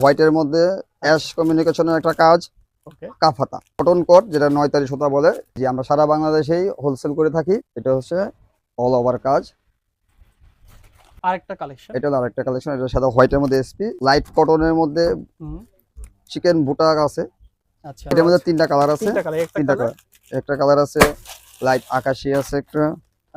হোয়াইটের মধ্যে অ্যাশ কমিউনিকেশনের একটা কাজ, ওকে কাফাতা কটন কোট যেটা 9 তারি সুতা বলে, যে আমরা সারা বাংলাদেশেই হোলসেল করে থাকি। এটা হচ্ছে অল ওভার কাজ। আরেকটা কালেকশন। এটা হলো আরেকটা কালেকশন, এটা সাদা হোয়াইটের মধ্যে এসপি লাইট কটনের মধ্যে হুম চিকেন বুটা আছে। আচ্ছা এটার মধ্যে তিনটা কালার আছে, তিনটা কালার, একটা তিনটা কালার। কালার। একটা কালার আছে লাইট আকাশি আছে একটা,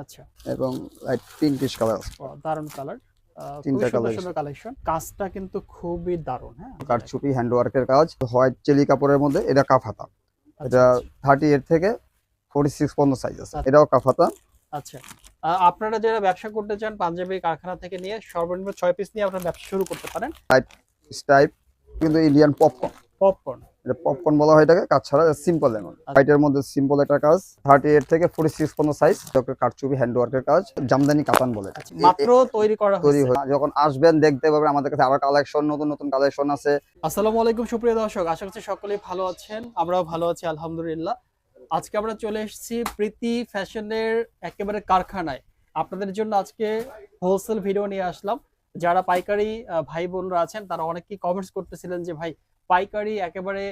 আচ্ছা এবং লাইট পিঙ্কিশ কালার আছে। দারুন কালার, খুবই তিনটা সুন্দর কালার, সুন্দর কালেকশন। কাজটা কিন্তু খুবই দারুন। হ্যাঁ কারচুপি হ্যান্ডওয়ার্কের কাজ, হোয়াইট চেলি কাপড়ের মধ্যে। এটা কাফাতা, আচ্ছা এটা 38 থেকে 46 পর্যন্ত সাইজ আছে। আচ্ছা। এটাও কাফাতা। আচ্ছা আপনারা যারা ব্যবসা করতে চান পাঞ্জাবি কারখানা থেকে নিয়ে সর্বনিম্ন 6 পিস নিয়ে আপনারা ব্যবসা শুরু করতে পারেন। স্টাইপ কিন্তু ইন্ডিয়ান পপকর্ন, পপকর্ন। এটা পপকর্ন বলা হয় এটাকে। কাজ ছাড়া সিম্পল এমন হোয়াইটের মধ্যে সিম্পল একটা কাজ, 38 থেকে 46 পর্যন্ত সাইজ। কারচুপি হ্যান্ডওয়ার্কের কাজ, জামদানি কাতান বলে। মাত্র তৈরি করা হয়েছে। যখন আসবেন দেখতে পাবেন আমাদের কাছে আরো কালেকশন, নতুন নতুন কালেকশন আছে। আসসালামু আলাইকুম সুপ্রিয় দর্শক, আশা করছি সকলেই ভালো আছেন, আমরাও ভালো আছি আলহামদুলিল্লাহ। আজকে আমরা চলে এসেছি প্রীতি ফ্যাশনের একেবারে কারখানায়। আপনাদের জন্য আজকে হোলসেল ভিডিও নিয়ে আসলাম। যারা পাইকারি ভাই বোনরা আছেন তারা অনেকেই কমেন্টস করতেছিলেন যে ভাই পাইকারি একেবারে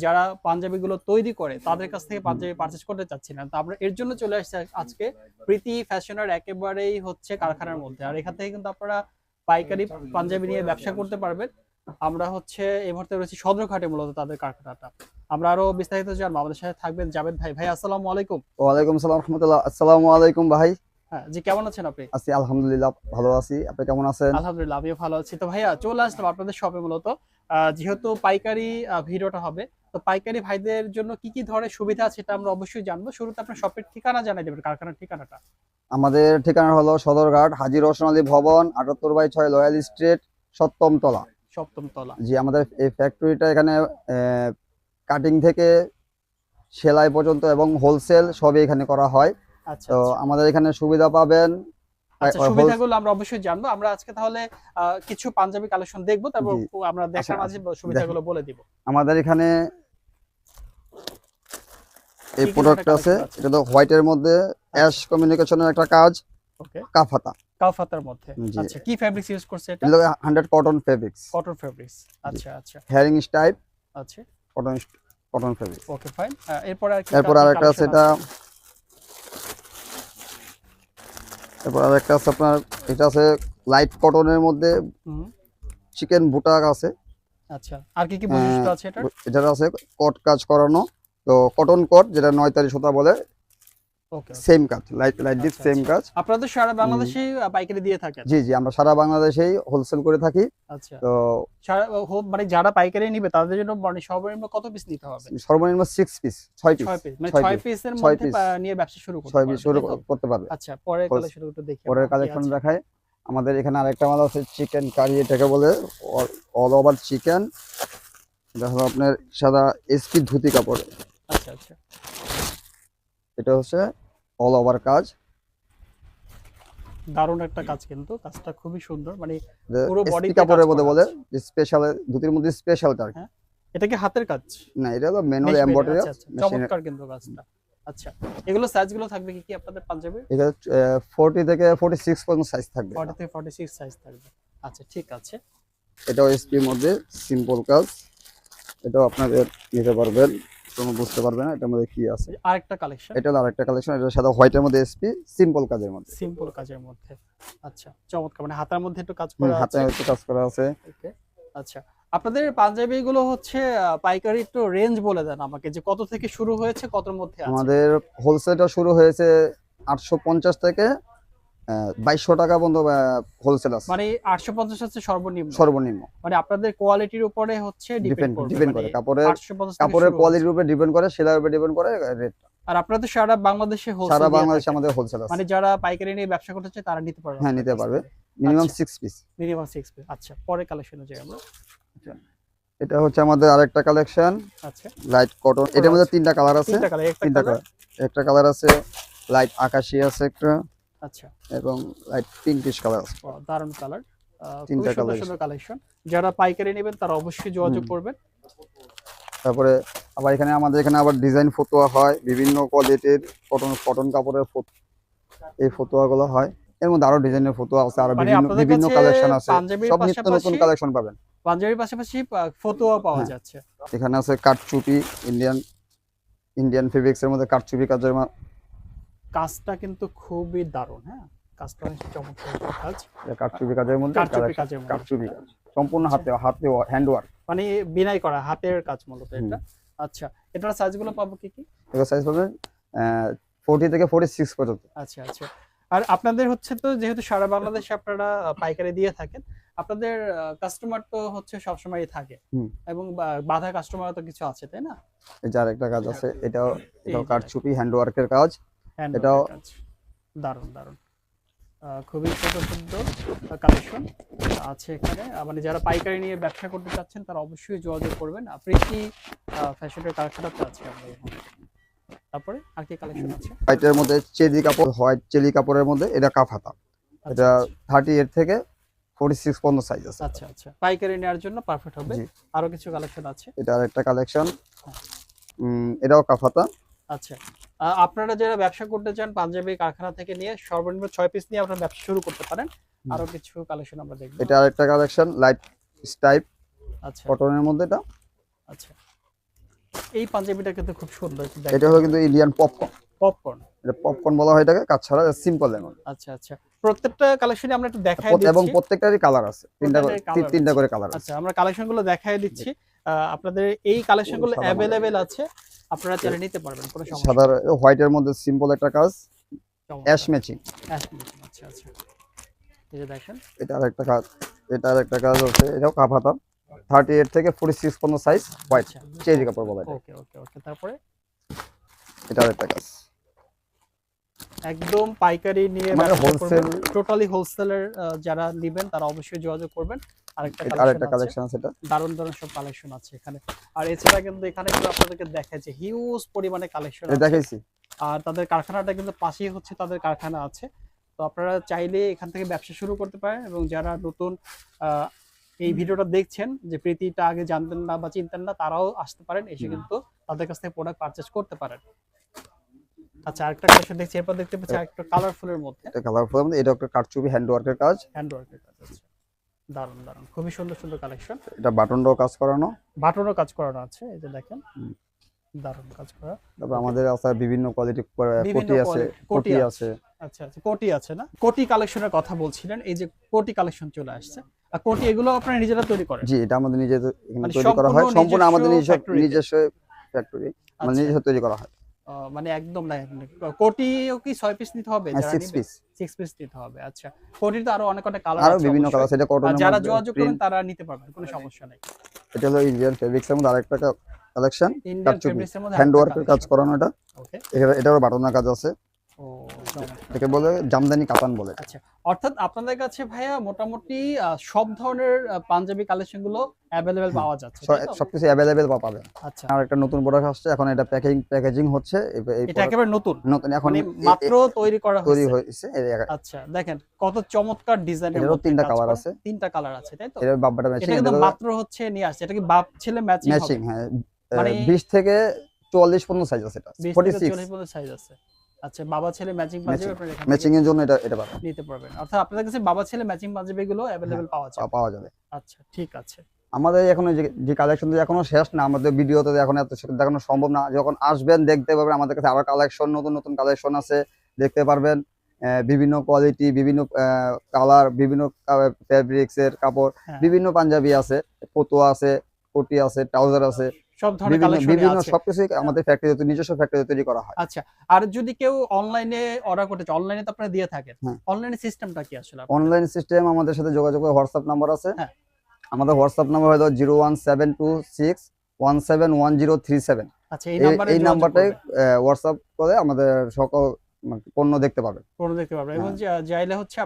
যারা পাঞ্জাবিগুলো তৈরি করে তাদের কাছ থেকে পাঞ্জাবি পারচেজ করতে চাচ্ছিলেন, তো আমরা এর জন্য চলে আসছি আজকে প্রীতি ফ্যাশনের একেবারেই হচ্ছে কারখানার মধ্যে। আর এখান থেকে কিন্তু আপনারা পাইকারি পাঞ্জাবি নিয়ে ব্যবসা করতে পারবেন। আমরা হচ্ছে এই মুহূর্তে রয়েছি সদরঘাটে, মূলত তাদের কারখানাটা। আমরা আরো বিস্তারিত জানবো, আমাদের সাথে থাকবেন জাবেদ ভাই। ভাই আসসালামু আলাইকুম। ওয়ালাইকুম সালাম রাহমাতুল্লাহ। আসসালামু আলাইকুম ভাই। হ্যাঁ জি, কেমন আছেন আপনি? আছি আলহামদুলিল্লাহ, ভালো আছি। আপনি কেমন আছেন? আলহামদুলিল্লাহ আমিও ভালো আছি। তো ভাইয়া চলে আসলাম আপনাদের শপে মূলত, যেহেতু পাইকারি ভিডিওটা হবে, তো পাইকারি ভাইদের জন্য কি কি ধরনের সুবিধা আছে এটা আমরা অবশ্যই জানবো। শুরুতে আপনার শপের ঠিকানা জানাই দেবেন, কারখানার ঠিকানাটা। আমাদের ঠিকানা হলো সদরঘাট হাজী রওশন আলী ভবন, 78/6 লয়াল স্ট্রিট, 7ম তলা। 7ম তলা। জি, আমাদের এই ফ্যাক্টরিটা এখানে কাটিং থেকে সেলাই পর্যন্ত এবং হোলসেল সবই এখানে করা হয়। আচ্ছা তো আচ্ছা আমাদের এখানে সুবিধা পাবেন। আচ্ছা, সুবিধাগুলো আমরা অবশ্যই জানবো। আমরা আজকে তাহলে কিছু পাঞ্জাবি কালেকশন দেখবো, তারপর জি, আমরা দেখার আচ্ছা, মাঝে সুবিধাগুলো বলে দিব। আমাদের এখানে এই কি কি ধরনের প্রোডাক্ট আছে। কালেকশন আছে? এটা তো হোয়াইটের মধ্যে অ্যাশ কমিউনিকেশনের একটা কাজ, ওকে, কাফাতা। কাউফাতার মধ্যে। জি, আচ্ছা, কি ফেব্রিক্স ইউজ করছে এটা? এগুলো 100 কটন ফেব্রিক্স। Cotton fabrics. আচ্ছা আচ্ছা হেয়ারিং স্টাইপ আচ্ছা cotton, cotton fabrics. Okay fine. এরপর আর কি এরপর আরেকটা আছে, এটা এরপর আরেকটা আছে আপনার, এটা আছে লাইট কটনের মধ্যে হুম চিকেন বুটা আছে। আচ্ছা, আর কি কি বৈশিষ্ট্য আছে এটা? এটা আছে কট কাজ করানো, তো কটন কোট যেটা 9 তারি সুতা বলে। ওকে সেম কাজ, লাইট লাইট দিস আচ্ছা সেম আচ্ছা। কাজ। আপনারা তো সারা বাংলাদেশেই পাইকারি দিয়ে থাকেন। জি জি, আমরা সারা বাংলাদেশেই হোলসেল করে থাকি। আচ্ছা, তো মানে যারা পাইকারি নিবে তাদের জন্য মানে সর্বনিম্ন কত পিস নিতে হবে? সর্বনিম্ন 6 পিস, 6 পিস, 6 পিস, মানে 6 6 পিস, পিসের 6 মধ্যে পিস, নিয়ে ব্যবসা শুরু করতে 6 পারবে, পিস শুরু তাই তো? করতে পারবে। আচ্ছা, পরের কালেকশন একটু দেখি। পরের আমরা কি কালেকশন আছে? দেখায়। আমাদের এখানে আরেকটা মাল আছে চিকেন কারি, এটাকে বলে অল ওভার চিকেন। এটা হলো আপনার সাদা এসপি ধুতি কাপড়। আচ্ছা আচ্ছা, এটা হচ্ছে অল ওভার কাজ, দারুণ একটা কাজ, কিন্তু কাজটা খুবই সুন্দর, মানে পুরো এসপি বডিতে কাপড়ের কাজ মধ্যে করা বলে, আছে। যে স্পেশাল ধুতির মধ্যে স্পেশালটা। হ্যাঁ, এটা কি হাতের কাজ? না, এটা হলো ম্যানুয়াল মেশিন? এমব্রয়ডারি আচ্ছা আচ্ছা, মেশিন। চমৎকার কিন্তু কাজটা। আচ্ছা, এগুলো সাইজগুলো থাকবে কি কি আপনাদের পাঞ্জাবির? এটা 40 থেকে 46 পর্যন্ত সাইজ থাকবে। 40 থেকে 46 সাইজ থাকবে। আচ্ছা ঠিক আছে। এটাও এসপির মধ্যে সিম্পল কাজ। এটাও আপনাদের নিতে পারবেন, কোনো বুঝতে পারবে না এটার মধ্যে কি আছে। আরেকটা কালেকশন। এটা হলো আরেকটা কালেকশন, এটা সাদা হোয়াইটের মধ্যে এসপি সিম্পল কাজের মধ্যে। সিম্পল কাজের মধ্যে। আচ্ছা চমৎকার, মানে হাতার মধ্যে একটু কাজ করা হাতে আছে। একটু কাজ করা আছে। ওকে আচ্ছা, আপনাদের পাঞ্জাবি গুলো হচ্ছে পাইকারি একটু রেঞ্জ বলে দেন আমাকে, যে কত থেকে শুরু হয়েছে, কতর মধ্যে আছে? আমাদের হোলসেলটা শুরু হয়েছে 850 থেকে 2200 টাকা পর্যন্ত হোলসেল আছে। মানে 850 হচ্ছে সর্বনিম্ন? সর্বনিম্ন। মানে আপনাদের কোয়ালিটির উপরে হচ্ছে ডিপেন্ড করবে, ডিপেন্ড মানে করে কাপড়ের 850 থেকে কাপড়ের শুরু কোয়ালিটির হচ্ছে। উপরে ডিপেন্ড করে, সেলাইয়ের উপরে ডিপেন্ড করে রেট। আর আপনারা তো সারা বাংলাদেশে হোলসেল সারা দিয়ে বাংলাদেশে থাকেন, আমাদের হোলসেল আছে। মানে যারা পাইকারি নিয়ে ব্যবসা করতে চায় তারা নিতে পারবে? হ্যাঁ, নিতে পারবে। Minimum 6 piece. Minimum 6 piece. আচ্ছা, পরের কালেকশনে যাই আমরা। এটা হচ্ছে আমাদের আরেকটা কালেকশন, আচ্ছা, লাইট কটন। এটার মধ্যে তিনটা কালার আছে। তিনটা কালার, একটা তিনটা কালার। কালার, একটা কালার আছে লাইট আকাশি আছে একটা, আচ্ছা, এবং লাইট পিঙ্কিশ কালার আছে। দারুন কালার, খুবই তিনটা সুন্দর কালার। সুন্দর কালেকশন। যারা পাইকারি নেবেন তারা অবশ্যই যোগাযোগ করবেন। তারপরে আবার এখানে আমাদের এখানে আবার ডিজাইন ফতুয়া হয়, বিভিন্ন কোয়ালিটির কটন কটন কাপড়ের এই ফতুয়াগুলো হয়। এর মধ্যে আরো ডিজাইনের ফতুয়া আছে, আরো মানে বিভিন্ন আপনাদের বিভিন্ন কাছে কালেকশন আছে, পাঞ্জাবির সব নিত্য নতুন পাশাপাশি কালেকশন পাবেন। পাঞ্জাবির পাশাপাশি ফতুয়া পাওয়া হ্যাঁ। যাচ্ছে। এখানে আছে কাঠচুপি, ইন্ডিয়ান ইন্ডিয়ান ফেব্রিক্স এর মধ্যে কাঠচুপি কাজের কাজটা কিন্তু খুবই দারুণ, হ্যাঁ কাজটা অনেক চমৎকার একটা কাজ। কাঠচুপি কাজের মধ্যে কারচুপি collection, কাজের মধ্যে। কাঠচুপি কাজ সম্পূর্ণ আচ্ছা। হাতে হ্যান্ড ওয়ার্ক। মানে বিনাই করা হাতের কাজ মূলত হুম। এটা। আচ্ছা, এটার সাইজগুলো পাবো কি কি? এগুলো সাইজ পাবেন 40 থেকে 46 পর্যন্ত। আচ্ছা আচ্ছা। আর আপনাদের হচ্ছে তো যেহেতু সারা বাংলাদেশে আপনারা পাইকারি দিয়ে থাকেন, আপনাদের কাস্টমার তো হচ্ছে সবসময়ই থাকে হুম। এবং বাধা কাস্টমার তো কিছু আছে তাই না? এই যে আরেকটা কাজ আছে, এটাও এই যে কাঠচুপি হ্যান্ড ওয়ার্কের কাজ। হ্যান্ড এটাও- কাজ দারুণ দারুণ, খুবই সুন্দর সুন্দর কালেকশন আছে এখানে। মানে যারা পাইকারি নিয়ে ব্যবসা করতে চাচ্ছেন তারা অবশ্যই যোগাযোগ করবেন। প্রীতি ফ্যাশনের কারখানাতে আছে আমরা এখন। তারপরে আর কি কালেকশন আছে? হোয়াইটের মধ্যে চেরি কাপড়, হোয়াইট চেরি কাপড়ের মধ্যে এটা কাফ হাতা। আচ্ছা এটা 38 থেকে 46 পর্যন্ত সাইজ আছে। আচ্ছা আচ্ছা, পাইকারি নেওয়ার জন্য পারফেক্ট হবে। জি। আরো কিছু কালেকশন আছে। এটা আরেকটা কালেকশন, এটাও কাফ হাতা। আচ্ছা, আপনারা যারা ব্যবসা করতে চান পাঞ্জাবি কারখানা থেকে নিয়ে সর্বনিম্ন 6 পিস নিয়ে আপনারা ব্যবসা শুরু করতে পারেন। আরো কিছু কালেকশন আমরা দেখব। এটা আরেকটা কালেকশন, লাইট স্টাইপ আচ্ছা কটনের মধ্যে এটা। আচ্ছা, এই পাঞ্জাবিটা কিন্তু খুব সুন্দর। এটা হলো কিন্তু ইন্ডিয়ান পপকর্ন। পপকর্ন। এটা পপকর্ন বলা হয় এটাকে, কাজ ছাড়া সিম্পল এমন। আচ্ছা আচ্ছা, প্রত্যেকটা কালেকশনে আমরা একটু দেখাই এবং দিচ্ছি। প্রত্যেকটারই কালার আছে, প্রত্যেকটারই colour তিনটা আছে। করে কালার আছে। আচ্ছা, আমরা কালেকশনগুলো দেখাই দিচ্ছি। আপনাদের এই কালেকশনগুলো সাদা অ্যাভেলেবেল আছে, আপনারা চাইলে নিতে পারবেন, কোনো সমস্যা সাদা হোয়াইটের মধ্যে সিম্পল একটা কাজ, নেই। Ash matching. আচ্ছা আচ্ছা, এই যে দেখেন এটা আরেকটা কাজ, এটা আরেকটা কাজ হচ্ছে, এটাও কাফ হাতা 38 থেকে 46 পর্যন্ত সাইজ, হোয়াইট আচ্ছা চেরি কাপড় বলা এটা। ওকে ওকে ওকে। তারপরে এটা আরেকটা কাজ, একদম পাইকারি নিয়ে মানে হোলসেল, টোটালি হোলসেলের যারা নেবেন তারা অবশ্যই যোগাযোগ করবেন। আরেকটা আরেকটা কালেকশন কালেকশন আছে, এটা দারুণ দারুণ সব কালেকশন আছে এখানে। আর এছাড়া কিন্তু এখানে কিন্তু আপনাদেরকে দেখায় যে হিউজ পরিমাণে কালেকশন এটা আছে। দেখাইছি। আর তাদের কারখানাটা কিন্তু পাশেই হচ্ছে তাদের কারখানা আছে। তো আপনারা চাইলে এখান থেকে ব্যবসা শুরু করতে পারেন। এবং যারা নতুন এই ভিডিওটা দেখছেন, যে প্রীতিটা আগে জানতেন না বা চিনতেন না, তারাও আসতে পারেন, এসে কিন্তু তাদের কাছ থেকে প্রোডাক্ট পারচেজ করতে পারেন। আচ্ছা, আরেকটা কালেকশন দেখছি, এরপর দেখতে পাচ্ছি আরেকটা কালারফুলের মধ্যে এটা কালারফুল মধ্যে, এটা একটা কাঠচুপি হ্যান্ড ওয়ার্কের কাজ। হ্যান্ড ওয়ার্কের কাজ আছে। দারুণ দারুণ, খুবই সুন্দর সুন্দর কালেকশন। এটা বাটনটাও কাজ করানো, বাটনও কাজ করানো আছে, এই যে দেখেন দারুণ কাজ করা। তারপর আমাদের আছে বিভিন্ন কোয়ালিটি বিভিন্ন কোটি আছে, quality, কোটি আছে। আচ্ছা আচ্ছা, কোটি আছে না? কোটি কালেকশনের কথা বলছিলেন, এই যে কোটি কালেকশন চলে আসছে। আর কোটি এগুলো আপনারা নিজেরা তৈরি করেন? জি, এটা আমাদের নিজেদের এখানে মানে তৈরি করা হয়, সম্পূর্ণ সম্পূর্ণ আমাদের নিজস্ব factory তে? নিজস্ব ফ্যাক্টরি, আমাদের আচ্ছা। নিজস্ব তৈরি করা হয়। মানে একদম না, কোটিও কি 6 পিস নিতে হবে? হ্যাঁ, যারা 6 নিবে পিস, 6 পিস নিতে হবে। আচ্ছা, কোটির তো আরো অনেক অনেক কালার আরো আছে বিভিন্ন কালার অবশ্যই। আছে, এটা আর কটনের যারা মধ্যে যোগাযোগ করবেন প্রিন্ট। তারা নিতে পারবেন, কোনো সমস্যা নেই। এটা হলো ইন্ডিয়ান ফেব্রিক্স এর মধ্যে আরেকটা কালেকশন, ইন্ডিয়ান কাঠচুপি ফেব্রিক্স এর মধ্যে হ্যান্ড আরেকটা ওয়ার্কের কাজ collection। করানো। এটা ওকে। এটারও বাটনের কাজ আছে, ও চমৎকার। এটাকে বলে জামদানি কাতান বলে। আচ্ছা, অর্থাৎ আপনাদের কাছে ভাইয়া মোটামুটি সব ধরনের পাঞ্জাবি কালেকশন গুলো অ্যাভেলেবেল পাওয়া যাচ্ছে, তাই তো? সবকিছু অ্যাভেলেবেল পাবেন। আচ্ছা, আর একটা নতুন প্রোডাক্ট আসছে, এখন এটা প্যাকেজিং হচ্ছে। এই এটা product একেবারে নতুন, নতুন, এখন মানে মাত্র তৈরি করা তৈরি হয়েছে। হয়েছে। আচ্ছা, দেখেন কত চমৎকার ডিজাইনের এটারও মধ্যে তিনটা কাজ কালার করা। আছে। তিনটা কালার আছে, তাই তো? এর বাব্বাটা এটা ম্যাচিং, কিন্তু মাত্র হচ্ছে নিয়ে আসছে। এটা কি বাপ ছেলে ম্যাচিং হবে? ম্যাচিং, হ্যাঁ। মানে 20 থেকে 44 পর্যন্ত সাইজ আছে, এটা 20 থেকে 46 40 পর্যন্ত সাইজ আছে। আচ্ছা, বাবা ছেলে ম্যাচিং পাঞ্জাবি আপনারা এখান ম্যাচিং থেকে এর জন্য এটা পাবেন, নিতে পারবেন। অর্থাৎ আপনাদের কাছে বাবা ছেলে ম্যাচিং পাঞ্জাবি গুলো অ্যাভেলেবেল পাওয়া যায়। পাওয়া যাবে। আচ্ছা, ঠিক আছে। আমাদের এখন যে কালেকশন এখনো শেষ না, আমাদের ভিডিওতে এখন এত দেখানো সম্ভব না। যখন আসবেন দেখতে পাবেন আমাদের কাছে আরো কালেকশন, নতুন নতুন কালেকশন আছে, দেখতে পারবেন। বিভিন্ন কোয়ালিটি, বিভিন্ন কালার, বিভিন্ন ফেব্রিক্স এর কাপড়, হ্যাঁ। বিভিন্ন পাঞ্জাবি আছে, ফতুয়া আছে, কোটি আছে, ট্রাউজার আছে, সব ধরনের বিভিন্ন কালেকশন বিভিন্ন আছে। সবকিছু আমাদের ফ্যাক্টরিতে, নিজস্ব ফ্যাক্টরিতে তৈরি করা হয়। আচ্ছা, আর যদি কেউ অনলাইনে অর্ডার করতে চায়, অনলাইনে তো আপনারা দিয়ে থাকেন, হ্যাঁ। অনলাইনে সিস্টেমটা কি আসলে আপনাদের? অনলাইন সিস্টেম আমাদের সাথে যোগাযোগ করে, হোয়াটসঅ্যাপ নাম্বার আছে। হ্যাঁ। আমাদের হোয়াটসঅ্যাপ নাম্বার হলো 01726171037। আচ্ছা, এই নাম্বারে এই যোগাযোগ নাম্বারটাই করবেন। হোয়াটসঅ্যাপ করে আমাদের সকল পণ্য দেখতে পাবেন। পণ্য দেখতে পারবেন। এবং হ্যাঁ। চাইলে হচ্ছে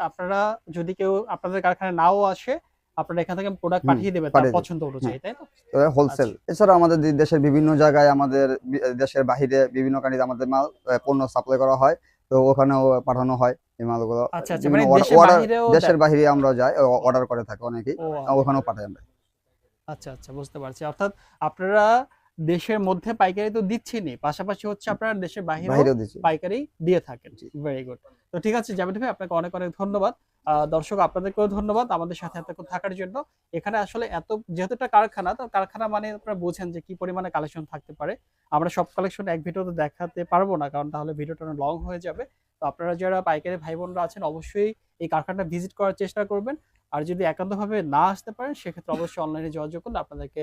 আপনারা যদি কেউ আপনাদের কারখানায় নাও আসে, আপনারা এখান থেকে প্রোডাক্ট পাঠিয়ে দেবেন তার পাঠিয়ে দেব। পছন্দ অনুযায়ী, তাই তো? হোলসেল। এছাড়া আমাদের দেশের বিভিন্ন জায়গায়, আমাদের দেশের বাইরে বিভিন্ন কান্ট্রিতে আমাদের মাল পণ্য সাপ্লাই করা হয়, তো ওখানেও পাঠানো হয় এই মালগুলো। আচ্ছা আচ্ছা, বিভিন্ন মানে দেশের order- বাইরেও দেশের বাইরে আমরা যাই, অর্ডার করে থাকি অনেকেই, ও ওখানেও পাঠাই আমরা। আচ্ছা আচ্ছা, বুঝতে পারছি। অর্থাৎ আপনারা দেশের মধ্যে পাইকারি তো দিচ্ছেনই, পাশাপাশি হচ্ছে আপনারা দেশের বাইরেও বাইরেও দিচ্ছি। পাইকারি দিয়ে থাকেন। জি। Very good. তো ঠিক আছে জাভেদ ভাই, আপনাকে অনেক অনেক ধন্যবাদ। দর্শক আপনাদেরকেও ধন্যবাদ আমাদের সাথে এতক্ষণ থাকার জন্য। এখানে আসলে যেহেতু একটা কারখানা, তো কারখানা মানে আপনারা বোঝেন যে কি পরিমাণে কালেকশন থাকতে পারে। আমরা সব কালেকশন এক ভিডিওতে দেখাতে পারবো না, কারণ তাহলে ভিডিওটা অনেক লং হয়ে যাবে। তো আপনারা যারা পাইকারি ভাই বোনরা আছেন অবশ্যই এই কারখানাটা ভিজিট করার চেষ্টা করবেন। আর যদি একান্তভাবে না আসতে পারেন সেক্ষেত্রে অবশ্যই অনলাইনে যোগাযোগ করলে আপনাদেরকে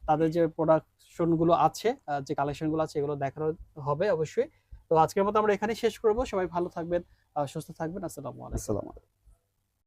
তাদের যে প্রোডাকশন গুলো আছে, যে কালেকশন গুলো আছে এগুলো দেখানো হবে অবশ্যই। তো আজকের মতো আমরা এখানেই শেষ করব। সবাই ভালো থাকবেন, সুস্থ থাকবেন। আসসালামু আলাইকুম। আসসালামু আলাইকুম।